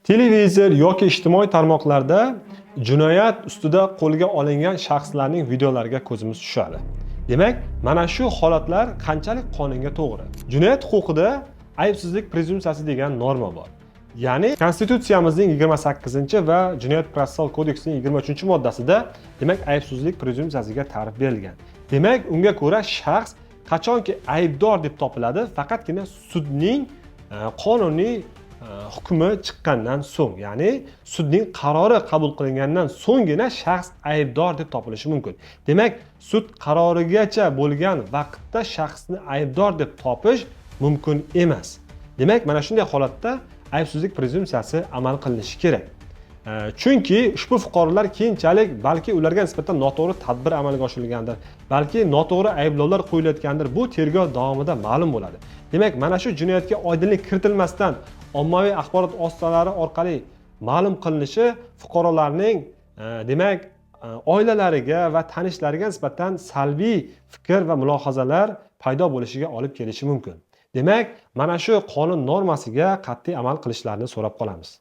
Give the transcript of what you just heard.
Televizor yoki ijtimoiy tarmoqlarda jinoyat ustida qo'lga olingan shaxslarning videolariga ko'zimiz tushadi. Demak, mana shu holatlar qanchalik qonunga to'g'ri? Jinoyat huquqida aybsizlik prezumpsiyasi degan norma bor. Ya'ni Konstitutsiyamizning 28 va Jinoyat protsessual kodeksining 23-moddasida demak aybsizlik prezumpsiyasiga ta'rif berilgan. Demak, unga ko'ra shaxs qachonki aybdor deb topiladi, faqatgina sudning qonuniy hukmi chiqqandan so'ng, ya'ni sudning qarori qabul qilingandan so'nggina shaxs aybdor deb topilishi mumkin. Demak, sud qarorigacha bo'lgan vaqtda shaxsni aybdor deb topish mumkin emas. Demak, mana shunday holatda aybsizlik prezumpsiyasi amal qilinishi kerak. Chunki ushbu fuqarolar keyinchalik balki ularga nisbatan noto'g'ri tadbir amalga oshirilgandir, balki noto'g'ri ayblovlar qo'yilayotgandir, bu tergov davomida ma'lum bo'ladi. Demak, mana shu jinoyatga oydinlik kiritilmasdan ommaviy axborot vositalari orqali ma'lum qilinishi fuqarolarning demak oilalariga va tanishlariga nisbatan salbiy fikr va mulohazalar paydo bo'lishiga olib kelishi mumkin. Demak, mana shu qonun normasiga qat'iy amal qilishlarini so'rab qolamiz.